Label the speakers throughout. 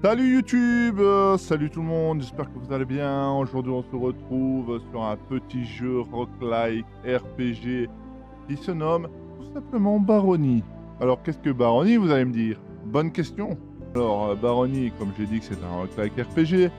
Speaker 1: Salut YouTube, salut tout le monde, j'espère que vous allez bien. Aujourd'hui on se retrouve sur un petit jeu roguelike RPG qui se nomme tout simplement Barony. Alors qu'est-ce que Barony, vous allez me dire? Bonne question. Alors Barony, comme j'ai dit que c'est un roguelike RPG,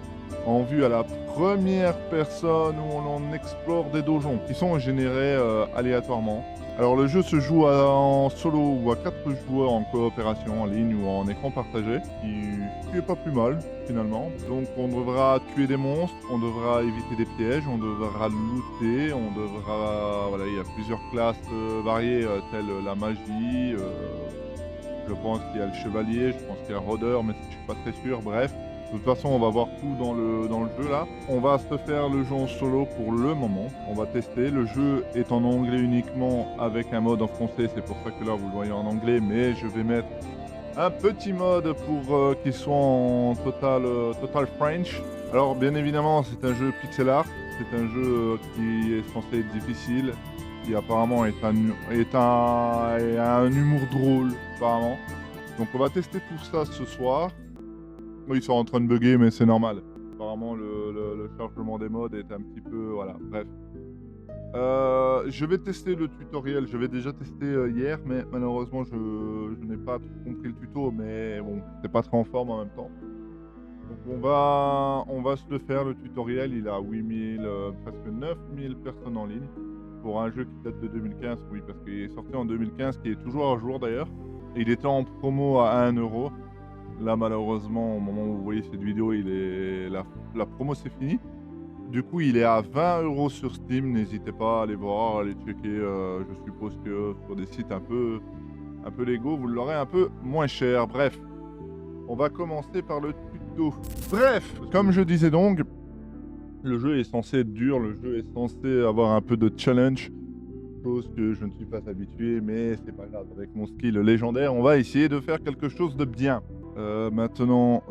Speaker 1: en vue à la première personne où on explore des donjons qui sont générés aléatoirement. Alors le jeu se joue en solo ou à 4 joueurs en coopération en ligne ou en écran partagé, qui est pas plus mal finalement. Donc on devra tuer des monstres, on devra éviter des pièges, on devra looter, on devra... Voilà, il y a plusieurs classes variées telles la magie, je pense qu'il y a le chevalier, je pense qu'il y a le rôdeur, mais je suis pas très sûr, bref. De toute façon, on va voir tout dans le jeu là. On va se faire le jeu en solo pour le moment. On va tester. Le jeu est en anglais uniquement avec un mode en français. C'est pour ça que là, vous le voyez en anglais. Mais je vais mettre un petit mode pour qu'il soit en total French. Alors, bien évidemment, c'est un jeu pixel art. C'est un jeu qui est censé être difficile. Qui apparemment a un humour drôle, apparemment. Donc, on va tester tout ça ce soir. Oui, ils sont en train de bugger, mais c'est normal. Apparemment, le chargement des modes est un petit peu... Voilà, bref. Je vais tester le tutoriel. Je vais déjà tester hier, mais malheureusement, je n'ai pas trop compris le tuto, mais bon, j'étais pas très en forme en même temps. Donc on va se le faire, le tutoriel. Il a 8000, presque 9000 personnes en ligne. Pour un jeu qui date de 2015, oui, parce qu'il est sorti en 2015, qui est toujours à jour d'ailleurs. Et il était en promo à 1 €. Là, malheureusement, au moment où vous voyez cette vidéo, la promo c'est fini. Du coup, il est à 20 € sur Steam. N'hésitez pas à aller voir, à aller checker. Je suppose que sur des sites un peu légaux, vous l'aurez un peu moins cher. Bref, on va commencer par le tuto. Bref, comme je disais donc, le jeu est censé être dur, le jeu est censé avoir un peu de challenge. Chose que je ne suis pas habitué, mais c'est pas grave. Avec mon skill légendaire, on va essayer de faire quelque chose de bien. Maintenant,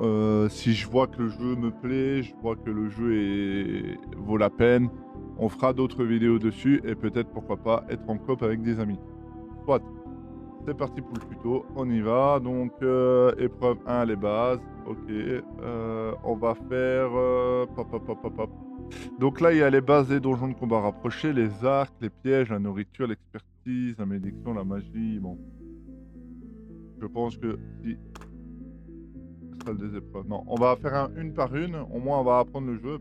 Speaker 1: si je vois que le jeu me plaît, je vois que le jeu vaut la peine, on fera d'autres vidéos dessus et peut-être, pourquoi pas, être en coop avec des amis. Soit, c'est parti pour le tuto, on y va. Donc, épreuve 1, les bases. Ok, on va faire... pop, pop, pop, pop, pop. Donc là, il y a les bases des donjons de combat rapprochés, les arcs, les pièges, la nourriture, l'expertise, la malédiction, la magie. Bon, je pense que si salle des épreuves. Non, on va faire une par une. Au moins, on va apprendre le jeu.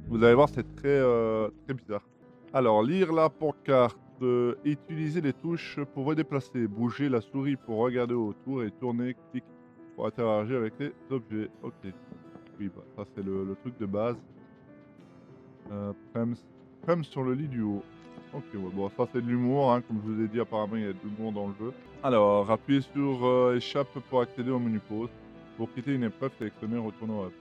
Speaker 1: Vous allez voir, c'est très bizarre. Alors, lire la pancarte, utiliser les touches pour vous déplacer, bouger la souris pour regarder autour et tourner, clic pour interagir avec les objets. Ok. Oui, bah, ça c'est le truc de base. Prems. Prems sur le lit du haut. Ok, ouais, bon, ça c'est de l'humour, hein. Comme je vous ai dit, apparemment il y a de l'humour dans le jeu. Alors, appuyez sur échappe pour accéder au menu pause. Pour quitter une épreuve, sélectionnez retourner au hub.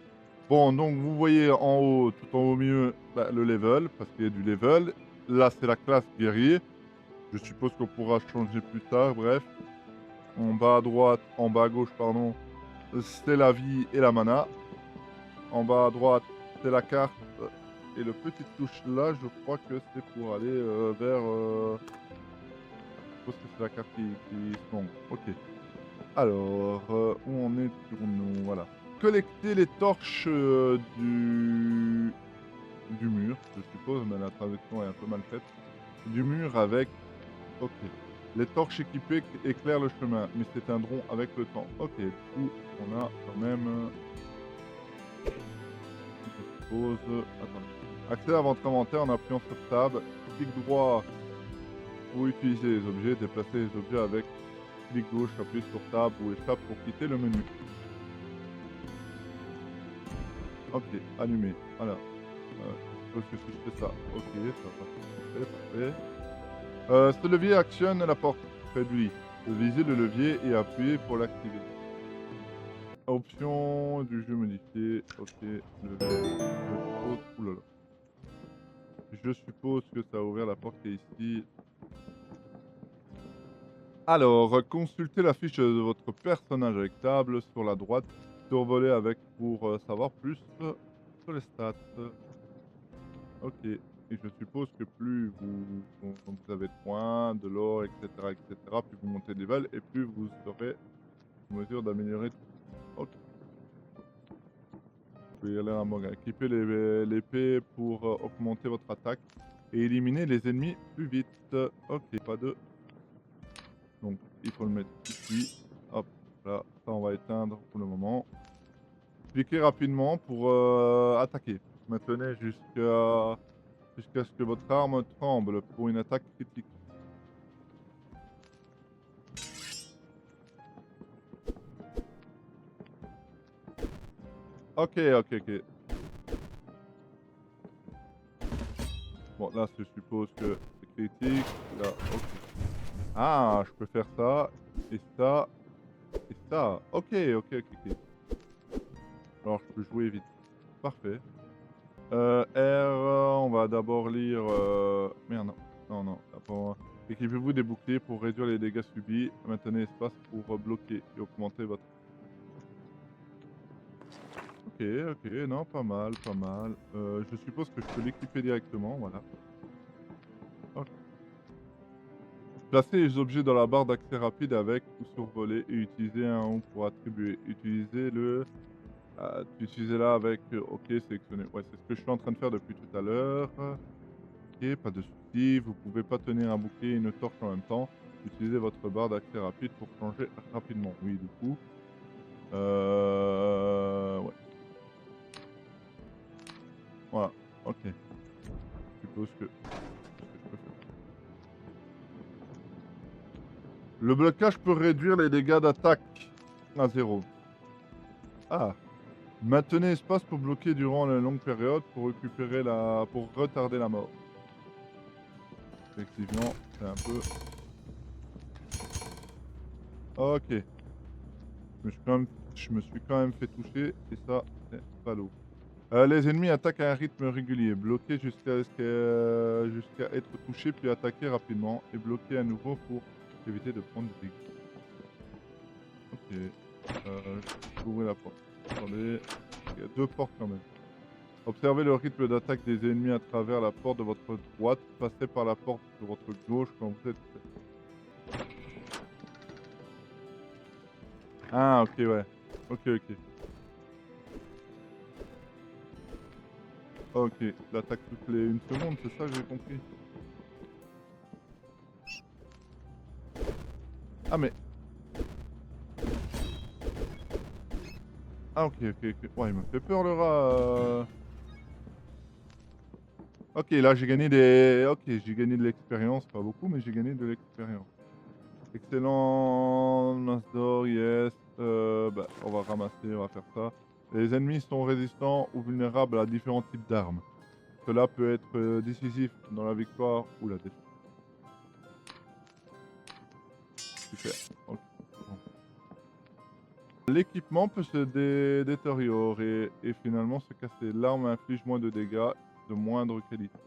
Speaker 1: Bon, donc vous voyez en haut, tout en haut au milieu, bah, le level, parce qu'il y a du level. Là, c'est la classe guerrier. Je suppose qu'on pourra changer plus tard, bref. En bas à droite, en bas à gauche, pardon, c'est la vie et la mana. En bas à droite, c'est la carte. Et le petit touche là, je crois que c'est pour aller vers... je suppose que c'est la carte qui se manque. Ok. Alors, où on est sur nous? Voilà. Collecter les torches du mur, je suppose, mais la traduction est un peu mal faite. Du mur avec... Ok. Les torches équipées éclairent le chemin, mais c'est un drone avec le temps. Ok, du coup, on a quand même... je suppose... Attendez. Accès à votre inventaire en appuyant sur Tab. Clic droit pour utiliser les objets. Déplacer les objets avec clic gauche, appuyez sur Tab ou Escape pour quitter le menu. Ok, allumé. Voilà. Je suppose que si je fais ça, ok, ça va. Parfait, parfait. Ce levier actionne la porte près de lui. Visez le levier et appuyez pour l'activer. Option du jeu modifié. Ok, levier. Je suppose. Oulala. Je suppose que ça a ouvert la porte qui est ici. Alors, consultez la fiche de votre personnage avec table sur la droite. Survolez avec pour savoir plus sur les stats. Ok. Et je suppose que plus vous avez de points, de l'or, etc., plus vous montez de level et plus vous serez en mesure d'améliorer tout. Ok. Je vais y aller à manga. Équipez l'épée pour augmenter votre attaque et éliminer les ennemis plus vite. Ok, pas de... Donc, il faut le mettre ici. Hop, là, ça on va éteindre pour le moment. Cliquez rapidement pour attaquer. Maintenez jusqu'à ce que votre arme tremble pour une attaque critique. Ok, ok, ok. Bon, là, je suppose que c'est critique. Là, ok. Ah, je peux faire ça, et ça, et ça. Ok, ok, ok, ok. Alors, je peux jouer vite. Parfait. R, on va d'abord lire... Merde, non. Non, non. D'abord, équipez-vous des boucliers pour réduire les dégâts subis. Maintenez espace pour bloquer et augmenter votre... Ok, ok, non, pas mal, pas mal. Je suppose que je peux l'équiper directement, voilà. Ok. Placez les objets dans la barre d'accès rapide avec ou survoler et utilisez un on pour attribuer. Utilisez-la avec OK, sélectionné. Ouais, c'est ce que je suis en train de faire depuis tout à l'heure. OK, pas de souci. Vous pouvez pas tenir un bouquet et une torche en même temps. Utilisez votre barre d'accès rapide pour changer rapidement. Oui, du coup. Ouais. Voilà. OK. Je suppose que c'est ce que je peux faire. Le blocage peut réduire les dégâts d'attaque à 0. Ah. Maintenez espace pour bloquer durant une longue période pour récupérer pour retarder la mort. Effectivement, c'est un peu... Ok. Je me suis quand même fait toucher et ça, c'est salaud. Les ennemis attaquent à un rythme régulier. Bloquez jusqu'à être touché puis attaquer rapidement et bloquer à nouveau pour éviter de prendre des dégâts. Ok. Je vais ouvrir la porte. Attendez. Il y a 2 portes quand même. Observez le rythme d'attaque des ennemis à travers la porte de votre droite. Passez par la porte de votre gauche quand vous êtes prêt. Ah, ok, ouais. Ok, ok. Ok, l'attaque toutes les 1 seconde, c'est ça que j'ai compris. Ah, mais... Ah, ok, ok, ok. Ouais, il me fait peur le rat. Ok, là j'ai gagné des... Ok, j'ai gagné de l'expérience, pas beaucoup, mais j'ai gagné de l'expérience. Excellent, Nasdor, yes. Bah, on va ramasser, on va faire ça. Les ennemis sont résistants ou vulnérables à différents types d'armes. Cela peut être décisif dans la victoire ou la défaite. Super. Ok. Bon. L'équipement peut se détériorer et finalement se casser. L'arme inflige moins de dégâts de moindre qualité.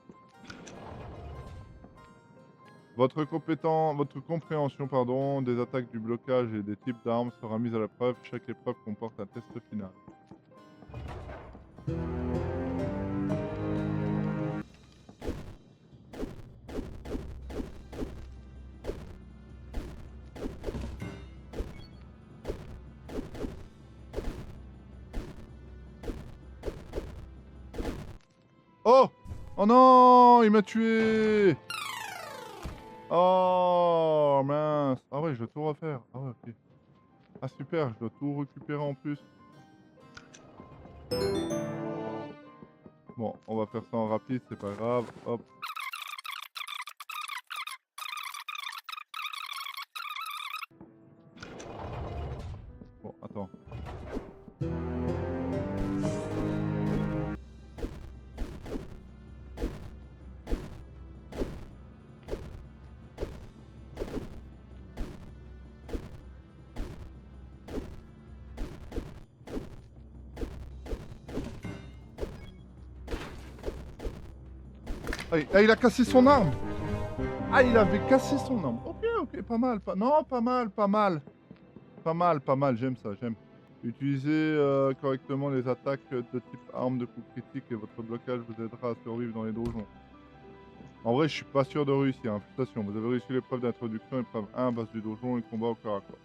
Speaker 1: Votre compréhension des attaques du blocage et des types d'armes sera mise à la preuve. Chaque épreuve comporte un test final. Oh! Oh non! Il m'a tué! Oh mince! Ah ouais, je dois tout refaire. Ah ouais, ok. Ah super, je dois tout récupérer en plus. Bon, on va faire ça en rapide, c'est pas grave. Hop. Bon, attends. Ah, il a cassé son arme! Ah, il avait cassé son arme. Ok, ok, pas mal. Non, pas mal, pas mal. Pas mal, pas mal, j'aime ça, j'aime. Utilisez correctement les attaques de type arme de coup critique et votre blocage vous aidera à survivre dans les donjons. En vrai, je suis pas sûr de réussir, hein. Félicitations, vous avez réussi l'épreuve d'introduction, épreuve 1, base du donjon et combat au corps à corps.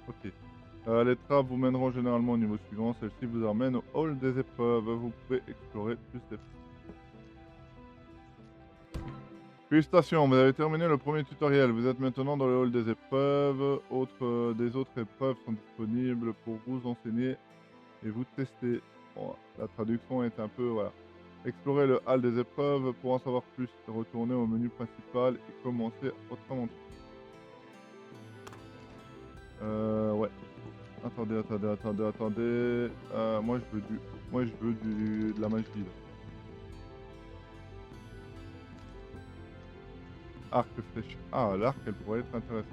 Speaker 1: Ok. Les trappes vous mèneront généralement au niveau suivant. Celle-ci vous emmène au hall des épreuves. Vous pouvez explorer plus d'épreuves. Félicitations, vous avez terminé le premier tutoriel. Vous êtes maintenant dans le hall des épreuves. Des autres épreuves sont disponibles pour vous enseigner et vous tester. Bon, la traduction est un peu, voilà. Explorez le hall des épreuves pour en savoir plus. Retournez au menu principal et commencez votre aventure. Ouais. Attendez. Moi je veux de la magie là. Arc flèche. Ah, l'arc, elle pourrait être intéressante.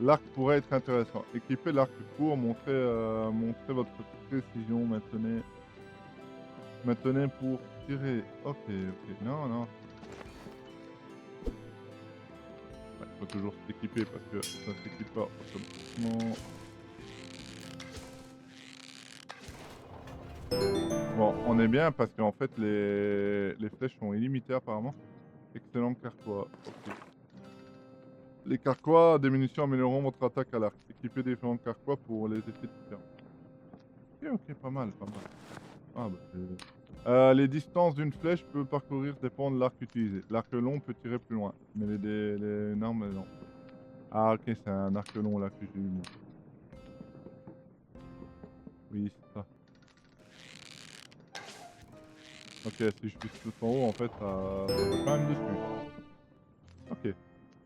Speaker 1: L'arc pourrait être intéressant. Équipez l'arc court, montrez votre précision, maintenez pour tirer. Ok. Non. Ouais, faut toujours s'équiper parce que ça s'équipe pas automatiquement. Bon, on est bien parce qu'en fait les flèches sont illimitées apparemment. Excellent carquois. Ok. Les carquois des munitions amélioreront votre attaque à l'arc. Équipez différents carquois pour les effets différents. Ok, pas mal. Ah bah les distances d'une flèche peut parcourir dépendent de l'arc utilisé. L'arc long peut tirer plus loin, mais les armes non. Ah ok, c'est un arc long là que j'ai eu. Oui, c'est ça. Ok, si je vise tout en haut, en fait, ça va quand même dessus. Ok.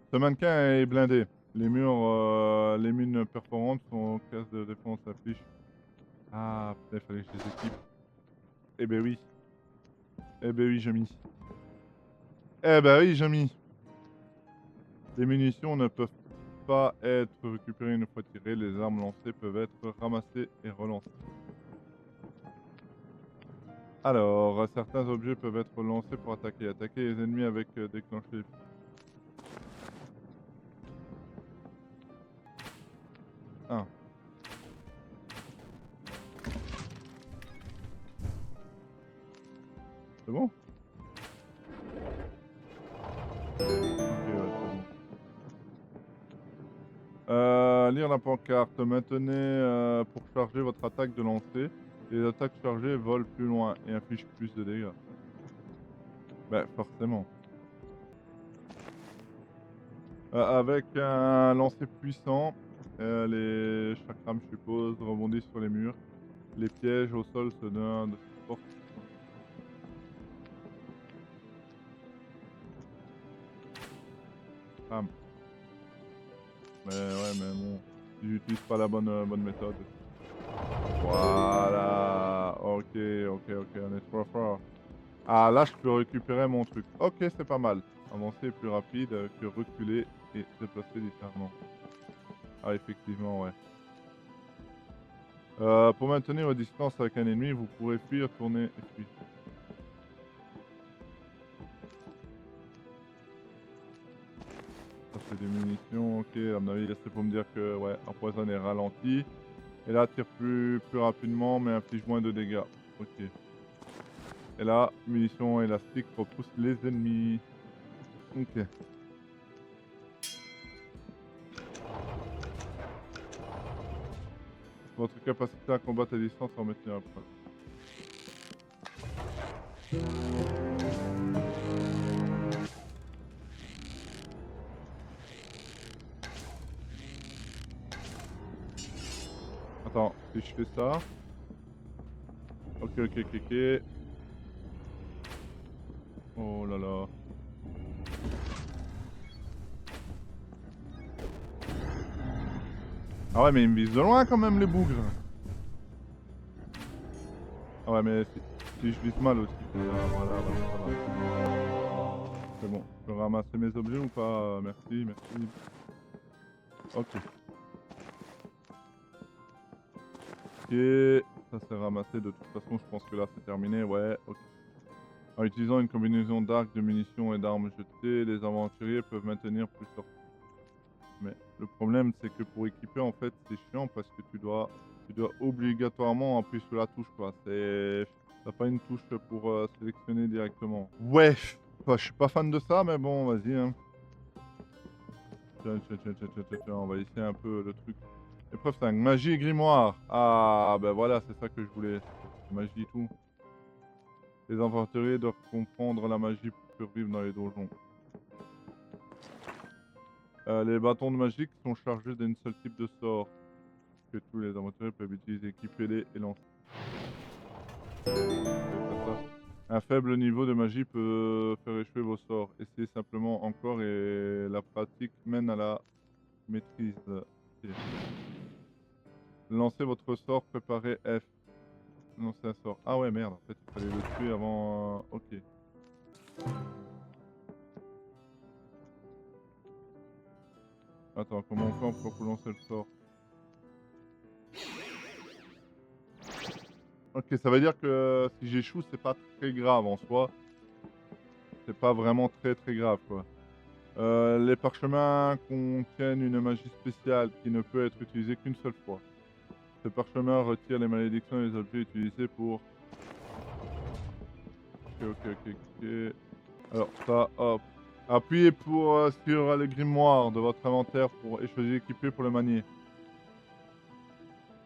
Speaker 1: Ce mannequin est blindé. Les mines perforantes sont casse de défense affiche. Ah, putain, il fallait que je les équipe. Eh ben oui. J'ai mis. Eh ben oui, j'ai mis. Les munitions ne peuvent pas être récupérées une fois tirées. Les armes lancées peuvent être ramassées et relancées. Alors, certains objets peuvent être lancés pour attaquer. Attaquer les ennemis avec déclencher. Ah. C'est bon? Ok, ouais, c'est bon. Lire la pancarte. Maintenez pour charger votre attaque de lancer. Les attaques chargées volent plus loin et infligent plus de dégâts. Bah, forcément. Avec un lancer puissant, les chakrams, je suppose, rebondissent sur les murs. Les pièges au sol se donnent de force. Bam. Mais ouais, mais bon, si j'utilise pas la bonne méthode. Voilà. Ok, on est trop fort. Ah, là, je peux récupérer mon truc. Ok, c'est pas mal. Avancer est plus rapide que reculer et déplacer différemment. Ah, effectivement, ouais. Pour maintenir votre distance avec un ennemi, vous pourrez fuir, tourner et fuir. Ça fait des munitions, ok. À mon avis, c'est pour me dire que, ouais, empoisonne et ralenti. Et là, tire plus rapidement, mais inflige moins de dégâts. Ok. Et là, munitions élastiques repousse les ennemis. Ok. Votre capacité à combattre à distance en maintenir à preuve. Attends, si je fais ça. Ok. Oh là là. Ah ouais, mais ils me visent de loin quand même, les bougres. Ah ouais, mais si je vise mal aussi. Voilà, ça va. C'est bon. Je peux ramasser mes objets ou pas? Merci. Ok. Ok. Ça c'est ramassé. De toute façon, je pense que là c'est terminé. Ouais, ok. En utilisant une combinaison d'arcs, de munitions et d'armes jetées, les aventuriers peuvent maintenir plus leur... Mais le problème, c'est que pour équiper, en fait, c'est chiant parce que tu dois obligatoirement appuyer sur la touche, quoi. T'as pas une touche pour sélectionner directement. Ouais, enfin, je suis pas fan de ça, mais bon, vas-y, hein. Tiens, on va essayer un peu le truc. Épreuve 5, magie et grimoire. Ah, ben voilà, c'est ça que je voulais. Magie et tout. Les aventuriers doivent comprendre la magie pour survivre dans les donjons. Les bâtons de magie sont chargés d'un seul type de sort que tous les aventuriers peuvent utiliser, équiper-les et lancer. Un faible niveau de magie peut faire échouer vos sorts. Essayez simplement encore et la pratique mène à la maîtrise. Ok. Lancez votre sort, préparez F. Lancez un sort. Ah ouais, merde, en fait, il fallait le tuer avant... Ok. Attends, comment on fait pour lancer le sort? Ok, ça veut dire que si j'échoue, c'est pas très grave en soi. C'est pas vraiment très grave, quoi. Les parchemins contiennent une magie spéciale qui ne peut être utilisée qu'une seule fois. Ce parchemin retire les malédictions et les objets utilisés pour... Ok. Alors ça, hop. Appuyez sur le grimoire de votre inventaire pour et choisissez équiper pour le manier.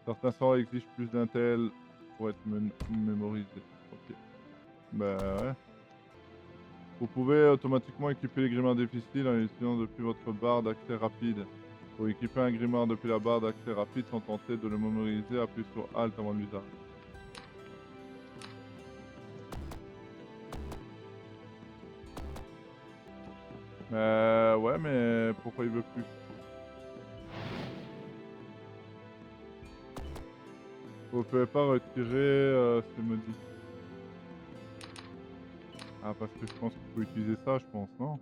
Speaker 1: Certains sorts exigent plus d'intel pour être mémorisés. Ok. Bah ouais. Vous pouvez automatiquement équiper les grimoires difficiles en les utilisant depuis votre barre d'accès rapide. Pour équiper un grimoire depuis la barre d'accès rapide sans tenter de le mémoriser, appuyez sur Alt avant l'usage. Ouais, mais pourquoi il veut plus? Vous pouvez pas retirer ce maudit. Ah, parce que je pense qu'il faut utiliser ça, je pense, non?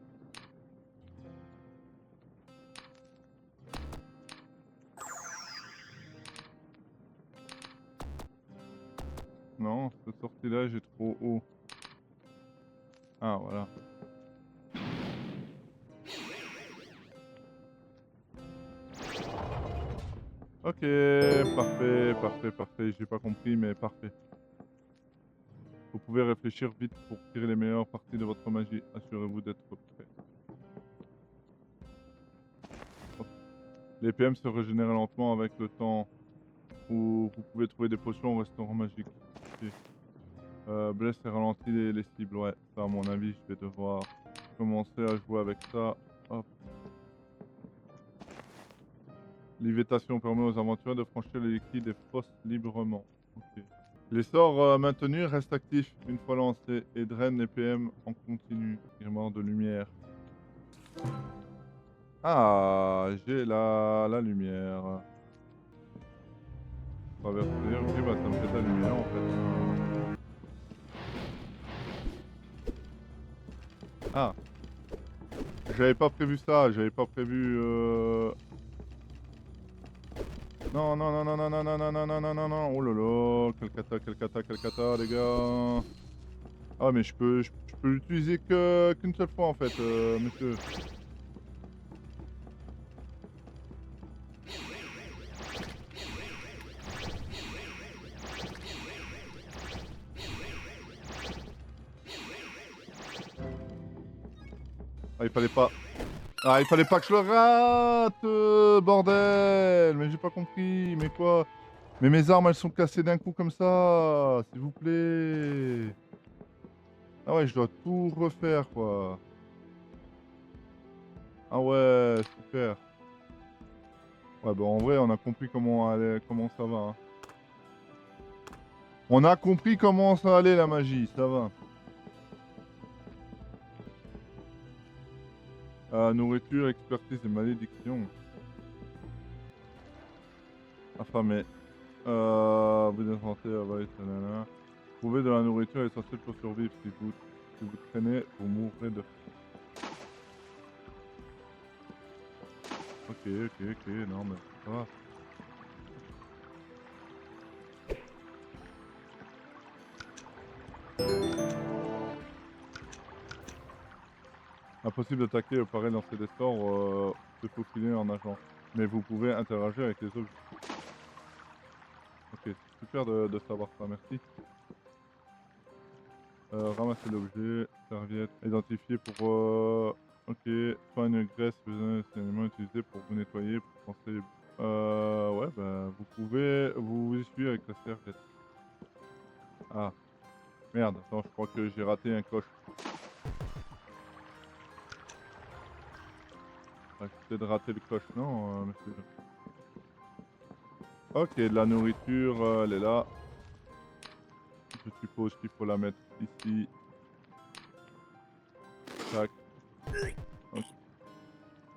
Speaker 1: Non, ce sortilège est trop haut. Ah, voilà. Ok, parfait. J'ai pas compris, mais parfait. Vous pouvez réfléchir vite pour tirer les meilleures parties de votre magie. Assurez-vous d'être prêt. Ok. Les PM se régénèrent lentement avec le temps. Ou vous pouvez trouver des potions au restaurant magique. Ok. Blesse et ralentit les cibles. Ouais, ça, à mon avis, je vais devoir commencer à jouer avec ça. Hop. Lévitation permet aux aventuriers de franchir les liquides et fosses librement. Ok. Les sorts maintenus restent actifs une fois lancés et drainent les PM en continu. Grimoire de lumière. Ah, j'ai la lumière. Traverser. Ok, bah ça me fait de la lumière en fait. Ah, j'avais pas prévu ça, j'avais pas prévu... Non, oh lolo, quel cata, les gars. Ah, mais je peux l'utiliser qu'une seule fois en fait, monsieur. Ah, il fallait pas... Ah, il fallait pas que je le rate, bordel. Mais j'ai pas compris, mais quoi? Mais mes armes, elles sont cassées d'un coup comme ça, s'il vous plaît. Ah ouais, je dois tout refaire, quoi. Ah ouais, super. Ouais, bah en vrai, on a compris comment ça va. Hein. On a compris comment ça allait la magie, ça va. Nourriture, expertise et malédiction. Affamé. Vous êtes santé, nanana. Trouver de la nourriture est essentiel pour survivre. Si vous traînez, vous mourrez de faim. Ok, non mais ça va. Impossible d'attaquer ou parer dans ces sorts, se faufiler en nageant. Mais vous pouvez interagir avec les objets. Ok, c'est super de savoir ça, merci. Ramasser l'objet, serviette, identifier pour... Ok, soigne graisse, c'est un élément utilisé pour vous nettoyer, pour penser. Ouais, bah, vous pouvez vous essuyer avec la serviette. Ah, merde, attends, je crois que j'ai raté un coche. Ah, peut-être raté le coche, non, monsieur? Ok, de la nourriture, elle est là. Je suppose qu'il faut la mettre ici. Tac. Ok.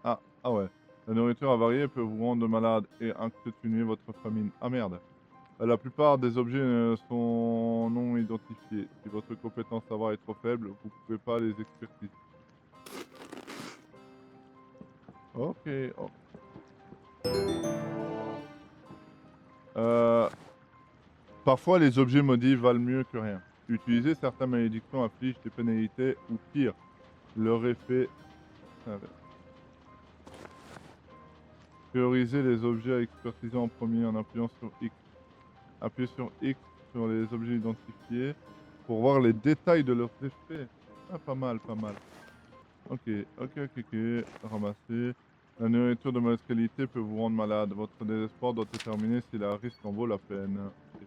Speaker 1: Ah ouais. La nourriture avariée peut vous rendre malade et continuer votre famine. Ah merde. La plupart des objets sont non identifiés. Si votre compétence à voir est trop faible, vous pouvez pas les expertiser. Ok. Oh. Euh, Parfois, les objets maudits valent mieux que rien. Utiliser certaines malédictions afflige des pénalités ou pire, leur effet s'inverse. Prioriser les objets à expertiser en premier en appuyant sur X. Appuyez sur X sur les objets identifiés pour voir les détails de leurs effets. Ah, pas mal, pas mal. Ok, ok. Ramasser. La nourriture de mauvaise qualité peut vous rendre malade. Votre désespoir doit déterminer si la risque en vaut la peine. Ok.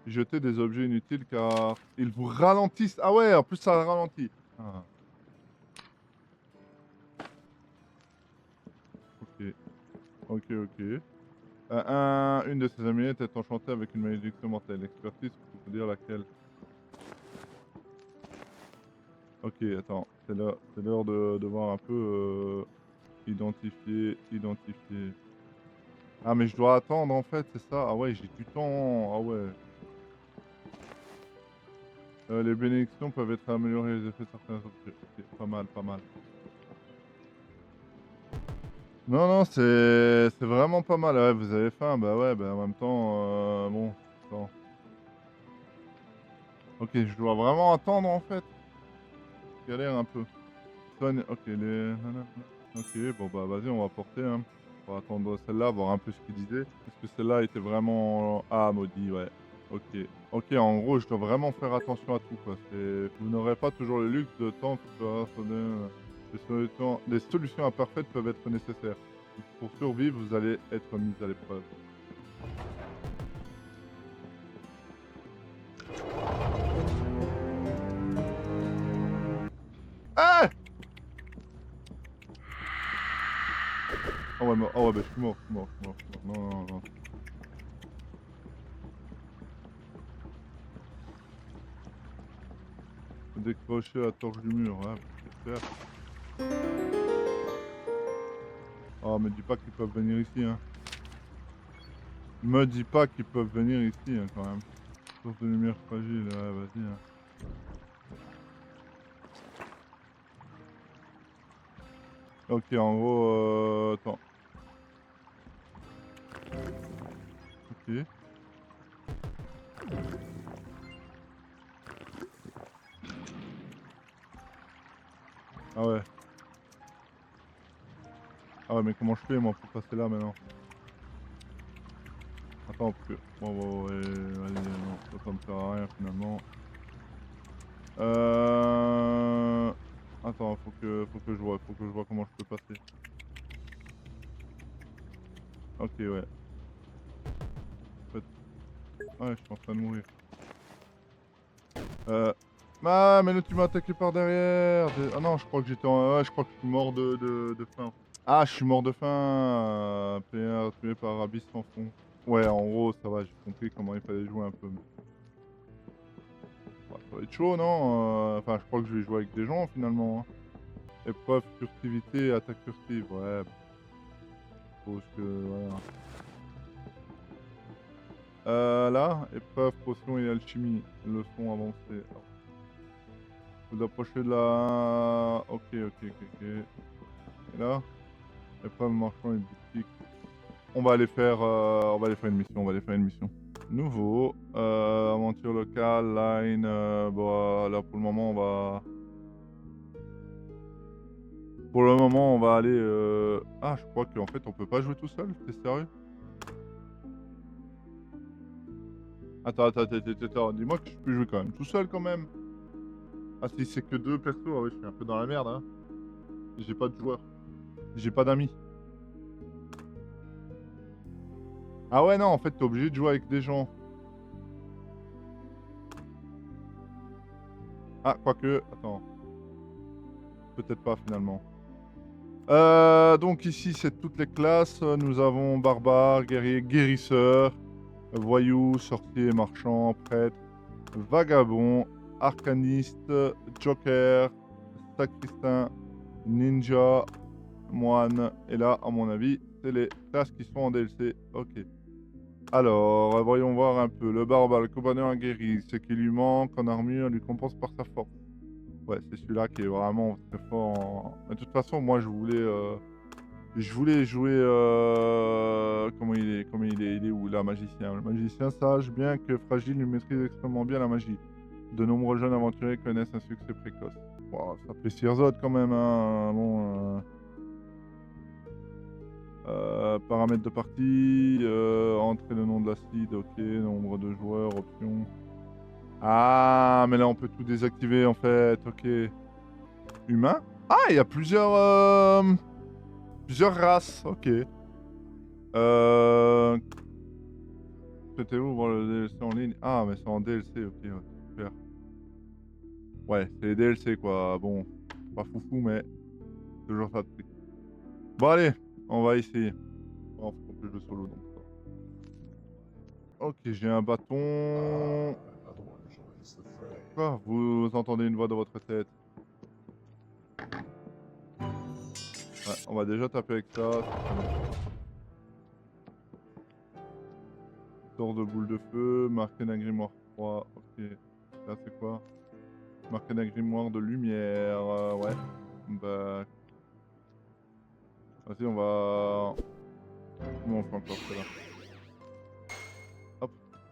Speaker 1: Jeter des objets inutiles car ils vous ralentissent. Ah ouais, en plus ça ralentit. Ah, ok, ok. Une de ces amulettes est enchantée avec une malédiction mortelle. Expertise pour vous dire laquelle. Ok, attends, c'est l'heure de voir un peu identifier. Ah mais je dois attendre en fait, c'est ça? Ah ouais, j'ai du temps. Ah ouais. Les bénédictions peuvent être améliorées les effets de certains objets. Ok, pas mal, pas mal. Non, non, c'est vraiment pas mal. Ouais, vous avez faim, bah ouais, bah en même temps, bon, attends. Ok, je dois vraiment attendre en fait. Galère un peu. Ok, Ok, bon bah vas-y, on va porter, hein. On va attendre celle-là, voir un peu ce qu'il disait. Est-ce que celle-là était vraiment... Ah, maudit, ouais. Ok. Ok, en gros, je dois vraiment faire attention à tout, quoi. Vous n'aurez pas toujours le luxe de temps des solutions imparfaites peuvent être nécessaires. Pour survivre, vous allez être mis à l'épreuve. Ah! Oh ouais, bah, je suis mort. Non. Faut décrocher la torche du mur, ouais, c'est faire. Oh, me dis pas qu'ils peuvent venir ici, hein. Me dis pas qu'ils peuvent venir ici, hein, quand même. Source de lumière fragile, ouais, vas-y, hein. Ok, en gros, attends. Ok. Ah ouais. Ah ouais, mais comment je fais, moi, pour passer là, maintenant? Attends, parce que... Bon, ouais, vas-y, non, ça me sert à rien, finalement. Attends, faut que je vois comment je peux passer. Ok, ouais. En fait... Ouais, je suis en train de mourir. Ah, mais là, tu m'as attaqué par derrière. Ah non, je crois que j'étais en... Ouais, je crois que je suis mort de faim. Ah, je suis mort de faim. Tué par Abyss sans fond. Ouais, en gros, ça va, j'ai compris comment il fallait jouer un peu. Bah, ça va être chaud, non? Enfin, je crois que je vais jouer avec des gens, finalement, hein. Épreuve, furtivité, attaque furtive. Ouais, je suppose que... Voilà. Là, épreuve, potion et alchimie. Leçon avancée. Alors, vous approchez de la... Ok. Et là, épreuve, marchand et boutique. On va aller faire une mission. Nouveau, aventure locale, line, bon, là pour le moment on va... Pour le moment on va aller... Ah, je crois qu'en fait on peut pas jouer tout seul, t'es sérieux? Attends, dis-moi que je peux jouer quand même tout seul quand même. Ah si c'est que 2 persos, ah ouais, je suis un peu dans la merde, hein. J'ai pas de joueurs. J'ai pas d'amis. Ah ouais, non, en fait, t'es obligé de jouer avec des gens. Ah, quoique, attends. Peut-être pas, finalement. Donc ici, c'est toutes les classes. Nous avons barbare, guerrier, guérisseur, voyou, sorcier, marchand, prêtre, vagabond, arcaniste, joker, sacristain, ninja, moine. Et là, à mon avis, c'est les classes qui sont en DLC. Ok. Alors, voyons voir un peu. Le barbare, le compagnon aguerri, ce qui lui manque en armure lui compense par sa force. Ouais, c'est celui-là qui est vraiment très fort en... Mais de toute façon, moi, je voulais jouer... Comment il est où, là, magicien? Le magicien sage, bien que fragile, il maîtrise extrêmement bien la magie. De nombreux jeunes aventuriers connaissent un succès précoce. Wow, ça fait Sirzod quand même, hein. Bon... paramètres de partie, entrer le nom de la seed, ok, nombre de joueurs, options. Ah, mais là on peut tout désactiver en fait, ok. Humain? Ah, il y a plusieurs races, ok. C'était où voir le DLC en ligne? Ah, mais c'est en DLC, ok, ouais, super. Ouais, c'est les DLC quoi, bon, pas foufou, mais toujours ça de prix. Bon, allez, on va essayer. Bon, faut que je joue solo donc. Ok, j'ai un bâton. Quoi? Vous entendez une voix dans votre tête? Ouais, on va déjà taper avec ça. Sort de boule de feu, marqué d'un grimoire froid. Ok. Là, c'est quoi? Marqué d'un grimoire de lumière. Ouais. Bah. Vas-y, on va. Comment on fait encore cela? Hop.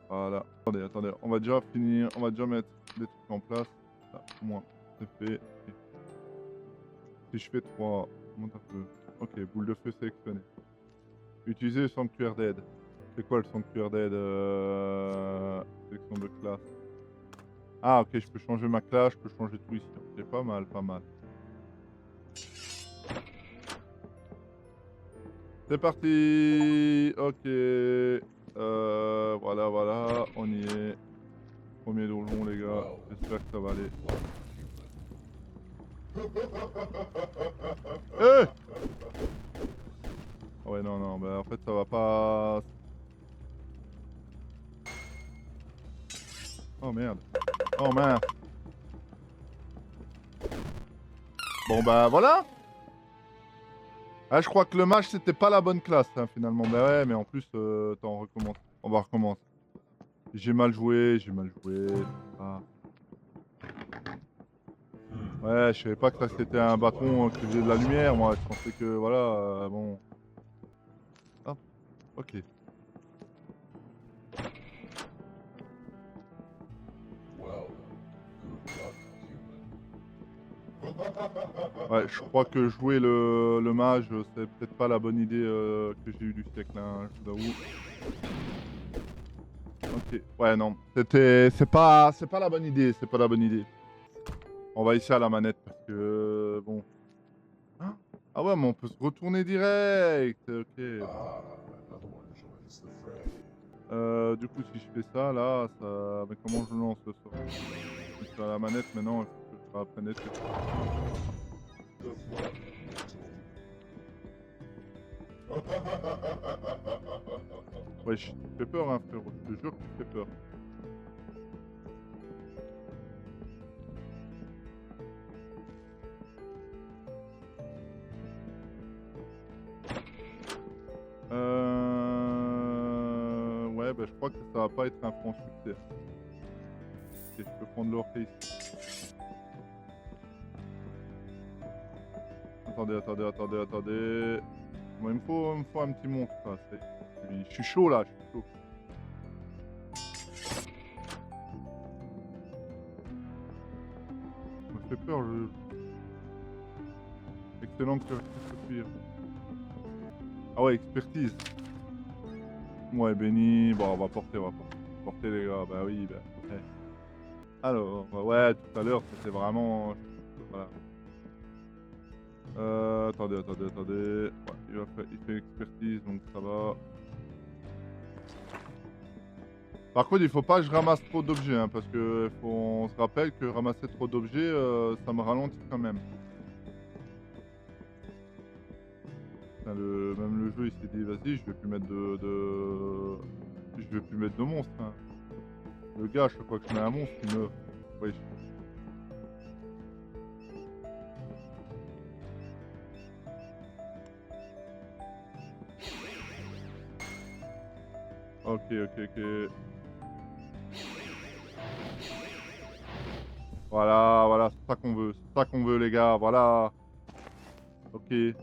Speaker 1: Voilà. Attendez, attendez. On va déjà finir. On va déjà mettre des trucs en place. Là, au moins. C'est fait. Ok. Si je fais 3, monte un peu. Ok, boule de feu sélectionnée. Utiliser le sanctuaire d'aide. C'est quoi le sanctuaire d'aide sélection de classe. Ah ok, je peux changer ma classe, je peux changer tout ici. Ok, pas mal, pas mal. C'est parti. Ok. Voilà, voilà, on y est. Premier donjon les gars, j'espère que ça va aller. Eh ouais non non, bah en fait ça va pas... Oh merde. Oh mince. Bon bah voilà. Ah je crois que le match c'était pas la bonne classe hein, finalement. Bah ouais mais en plus attends on recommence. On va recommencer. J'ai mal joué, j'ai mal joué. Ah. Ouais, je savais pas que ça c'était un bâton qui faisait de la lumière, moi. Je pensais que voilà, bon. Hop, ok. Ouais, je crois que jouer le mage, c'est peut-être pas la bonne idée que j'ai eue du siècle, hein, je vous avoue. Ok, ouais, non. C'est pas la bonne idée, c'est pas la bonne idée. On va essayer à la manette parce que, bon. Ah ouais, mais on peut se retourner direct. Ok. Du coup, si je fais ça, là, ça... Mais comment je lance le sort? Je suis à la manette maintenant, il faut que je apprenne des trucs. Ouais, tu fais peur, hein, frérot. Je te jure que tu fais peur. Ouais, bah je crois que ça va pas être un franc succès. Ok, je peux prendre l'orque ici. Attendez, attendez, attendez, attendez. Bon, il me faut un petit monstre, là. Je suis chaud, là, je suis chaud. Ça me fait peur, le... Excellent que cuir. Ah ouais, expertise. Ouais, béni. Bon, on va porter, on va porter. Porter, les gars, bah oui, bah... ouais. Alors, ouais, tout à l'heure, c'était vraiment... Voilà. Attendez. Ouais, il fait l'expertise, donc ça va. Par contre, il faut pas que je ramasse trop d'objets, hein, parce que on se rappelle que ramasser trop d'objets, ça me ralentit quand même. Putain, même le jeu, il s'est dit, vas-y, je vais plus mettre Je vais plus mettre de monstres, hein. Le gars, chaque fois que je mets un monstre, il meurt. Wesh. Ok. Voilà, c'est ça qu'on veut. C'est ça qu'on veut, les gars, voilà. Ok. Là,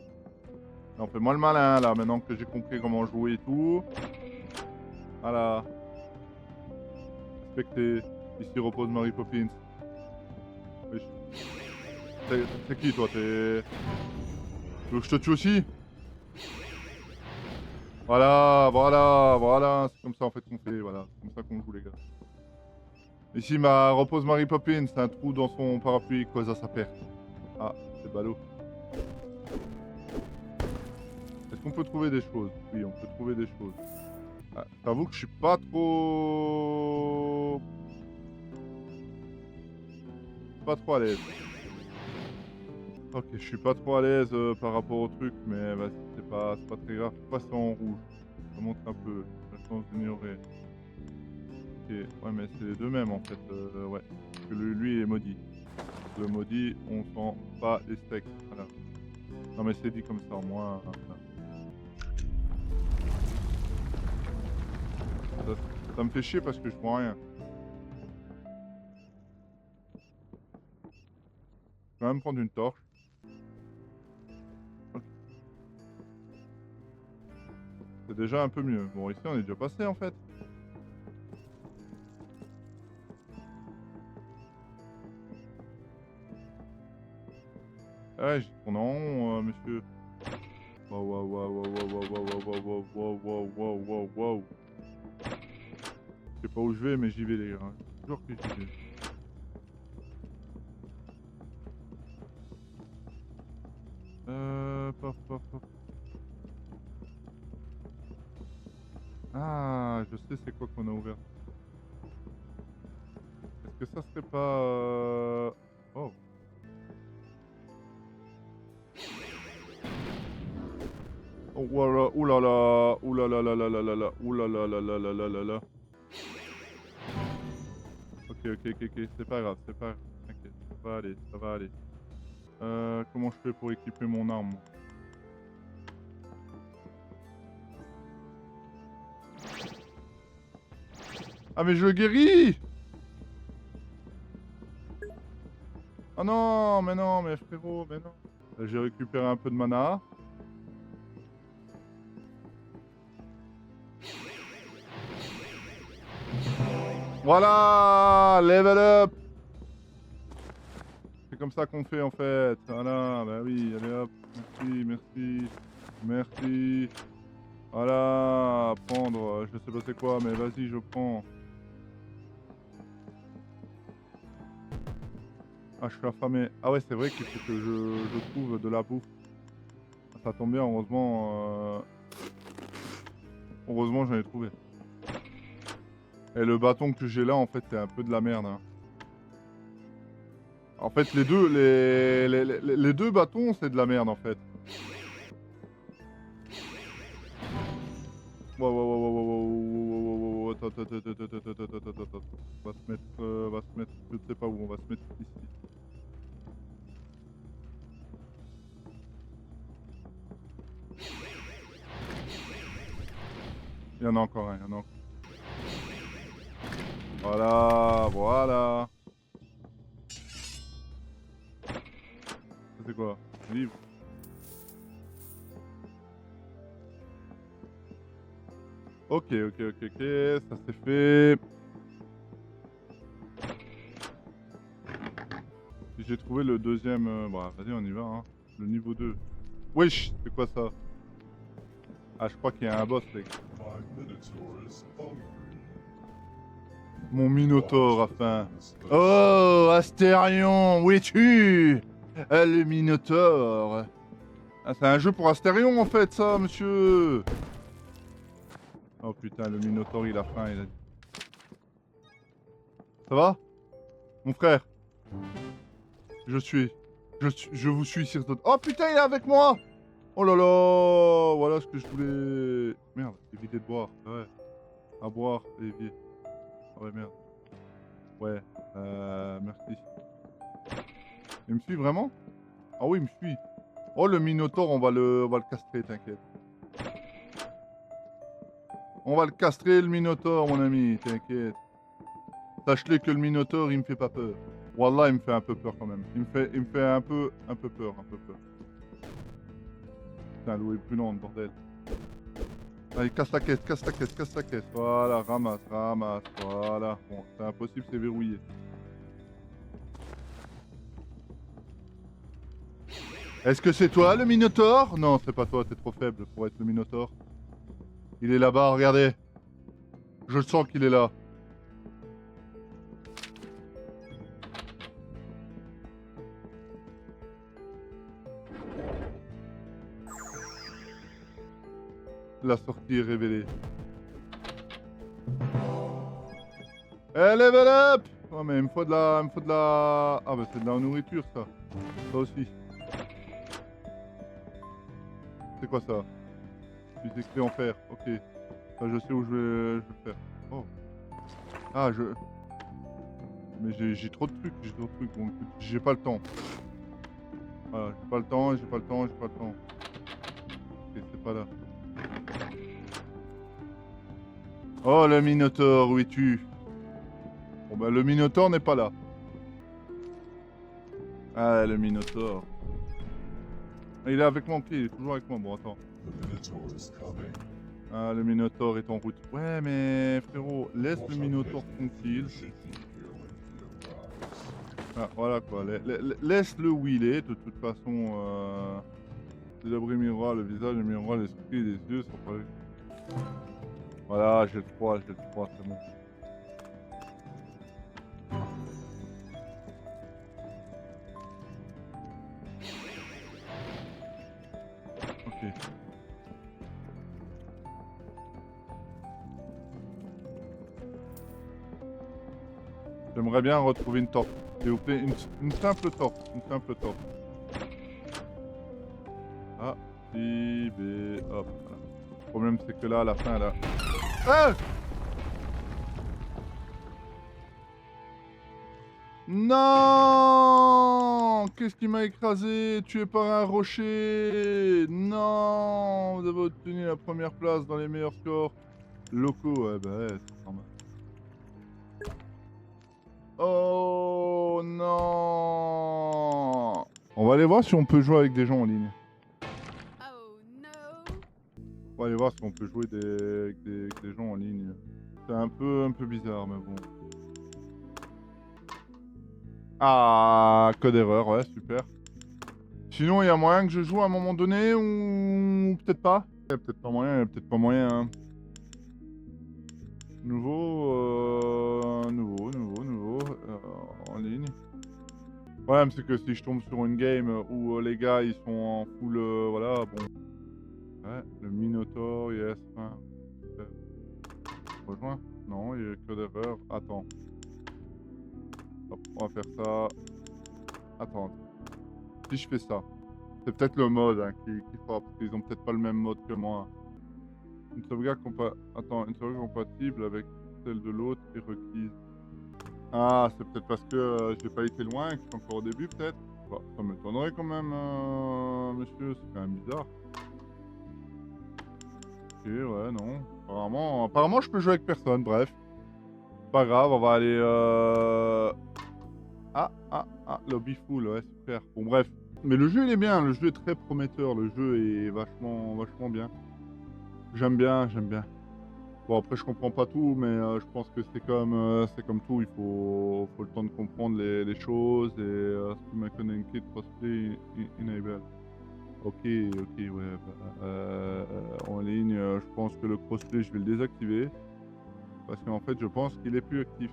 Speaker 1: on fait moins le malin, là, maintenant que j'ai compris comment jouer et tout. Voilà. Respectez. Ici repose Mary Poppins. Wesh. T'es qui, toi? T'es... Tu veux que je te tue aussi? Voilà. C'est comme ça, en fait, qu'on fait, voilà. C'est comme ça qu'on joue, les gars. Ici, ma repose Mary Poppins, c'est un trou dans son parapluie cause à sa perte. Ah, c'est ballot. Est-ce qu'on peut trouver des choses? Oui, on peut trouver des choses. Ah, j'avoue que je suis pas trop... Pas trop à l'aise. Ok, je suis pas trop à l'aise par rapport au truc, mais vas-y, c'est pas très grave. Pourquoi c'est en rouge? Ça montre un peu. La chance d'ignorer. Ok, ouais, mais c'est les deux mêmes en fait. Ouais. Parce que lui est maudit. Le maudit, on sent pas les steaks. Voilà. Non, mais c'est dit comme ça, au moins. Voilà. Ça me fait chier parce que je vois rien. Je vais même prendre une torche. Ok. C'est déjà un peu mieux. Bon, ici, on est déjà passé en fait. Ouais, j'y tourne en rond, monsieur. Wow. Je sais pas où je vais, mais j'y vais, les gars. Toujours que j'y vais. Paf. Ah, je sais c'est quoi qu'on a ouvert. Est-ce que ça serait pas... Oh. Oh, voilà. Oulala. Oulala. Oulala. Ok. C'est pas grave. T'inquiète. Ça va aller. Comment je fais pour équiper mon arme, moi? Ah, mais je le guéris! Ah non, mais frérot, mais non. J'ai récupéré un peu de mana. Voilà! Level up! C'est comme ça qu'on fait en fait. Voilà, bah oui, allez hop. Merci. Voilà, prendre, je sais pas c'est quoi, mais vas-y, je prends. Ah, je suis affamé. Ah ouais, c'est vrai qu'il faut que je trouve de la bouffe. Ça tombe bien, heureusement j'en ai trouvé. Et le bâton que j'ai là, en fait, c'est un peu de la merde, hein. En fait, les deux bâtons, c'est de la merde, en fait. Wow. Attends. On va se mettre, je sais pas où, on va se mettre ici. Il y en a encore un, Voilà. Ça c'est quoi? Livre. Ok, ça c'est fait. Si j'ai trouvé le deuxième... Bah, vas-y, on y va, hein. Le niveau 2. Wesh, c'est quoi ça? Ah, je crois qu'il y a un boss, les gars. Mon Minotaure, enfin. Oh, Astérion, où es-tu? Le Minotaure. Ah, c'est un jeu pour Astérion, en fait, ça, monsieur. Oh putain, le Minotaure, il a faim, il a dit. Ça va? Mon frère, je suis... Je vous suis, Sir Todd. Oh putain, il est avec moi! Oh là là! Voilà ce que je voulais... Merde, éviter de boire. Ouais. À boire, éviter. Ah ouais, merde. Ouais. Merci. Il me suit vraiment? Ah oui, il me suit. Oh, le Minotaure, on va le castrer, t'inquiète. On va le castrer, le Minotaure, mon ami, t'inquiète. Sache-le que le Minotaure, il me fait pas peur. Wallah, il me fait un peu peur quand même. Il me fait un peu peur, un peu peur. Putain, l'eau est brûlante, bordel. Allez, casse la caisse, casse la caisse, casse la caisse. Voilà, ramasse, ramasse, voilà. Bon, c'est impossible, c'est verrouillé. Est-ce que c'est toi, le Minotaure? Non, c'est pas toi, t'es trop faible pour être le Minotaure. Il est là-bas, regardez. Je le sens qu'il est là. La sortie est révélée. Eh, level up! Oh, mais il me faut de la... Ah, bah c'est de la nourriture, ça. Ça aussi. C'est quoi ça? Puis écrit en fer, ok. Ça, je sais où je vais le faire. Oh. Ah, je... Mais j'ai trop de trucs, j'ai trop de trucs. Bon, écoute, j'ai pas le temps. Voilà, j'ai pas le temps, j'ai pas le temps, j'ai pas le temps. Ok, c'est pas là. Oh, le Minotaure, où es-tu? Bon, bah, le Minotaure n'est pas là. Ah, le Minotaure. Ah, il est avec moi, ok, il est toujours avec moi. Bon, attends. Ah, le Minotaure est en route. Ouais, mais frérot, laisse le Minotaure tranquille. Ah, voilà quoi, laisse-le où il est, de toute façon. C'est l'abri miroir, le visage, le miroir, l'esprit, les yeux sont pas... Voilà, j'ai le froid, c'est bon. Ok. J'aimerais bien retrouver une torche. S'il vous plaît, une simple torche. Une simple torche. A, I, B, hop. Voilà. Le problème, c'est que là, à la fin, là... Ah! Non! Qu'est-ce qui m'a écrasé? Tué par un rocher! Non! Vous avez obtenu la première place dans les meilleurs scores locaux. Ouais, bah ouais, c'est normal. Oh non! On va aller voir si on peut jouer avec des gens en ligne.
Speaker 2: Oh no!
Speaker 1: On va aller voir si on peut jouer avec des gens en ligne. C'est un peu bizarre, mais bon. Ah, code erreur, ouais, super. Sinon, il y a moyen que je joue à un moment donné ou peut-être pas? Peut-être pas moyen, peut-être pas moyen. Hein. Nouveau, en ligne. Le problème, c'est que si je tombe sur une game où les gars ils sont en full, voilà, bon. Ouais, le Minotaur, yes. Hein. Rejoins? Non, il y a que d'erreur. Attends. Hop, on va faire ça. Attends. Si je fais ça. C'est peut-être le mode hein, qui fera, parce qu'ils ont peut-être pas le même mode que moi. Une sauvegarde Attends, une sauvegarde compatible avec celle de l'autre est requise. Ah, c'est peut-être parce que j'ai pas été loin, que je suis encore au début peut-être. Bah, ça m'étonnerait quand même, monsieur, c'est quand même bizarre. Ok, ouais, non. Apparemment je peux jouer avec personne, bref. Pas grave, on va aller... lobby full, ouais, super. Bon, bref. Mais le jeu, il est bien, le jeu est très prometteur, le jeu est vachement bien. J'aime bien, j'aime bien. Bon, après, je comprends pas tout, mais je pense que c'est comme tout, il faut le temps de comprendre les choses et Stream Connected Crossplay Enable. Ok, ouais, bah, en ligne, je pense que le crossplay, je vais le désactiver. Parce qu'en fait, je pense qu'il est plus actif.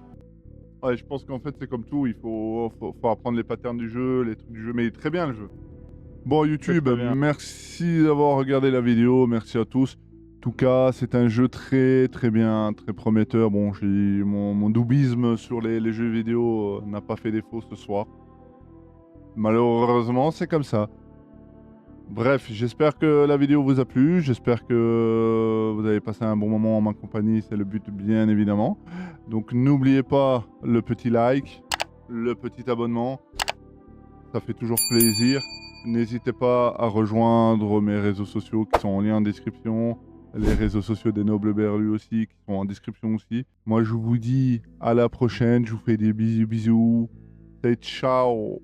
Speaker 1: Ouais, je pense qu'en fait, c'est comme tout, il faut apprendre les patterns du jeu, les trucs du jeu, mais il est très bien le jeu. Bon, YouTube,
Speaker 3: très bien.
Speaker 1: merci d'avoir regardé la vidéo, merci à tous. En tout cas, c'est un jeu très très bien, très prometteur. Bon, mon doubisme sur les jeux vidéo n'a pas fait défaut ce soir. Malheureusement, c'est comme ça. Bref, j'espère que la vidéo vous a plu, j'espère que vous avez passé un bon moment en ma compagnie, c'est le but bien évidemment. Donc n'oubliez pas le petit like, le petit abonnement, ça fait toujours plaisir. N'hésitez pas à rejoindre mes réseaux sociaux qui sont en lien en description, les réseaux sociaux des Nobles Berlus aussi qui sont en description aussi. Moi je vous dis à la prochaine, je vous fais des bisous bisous, c'est ciao.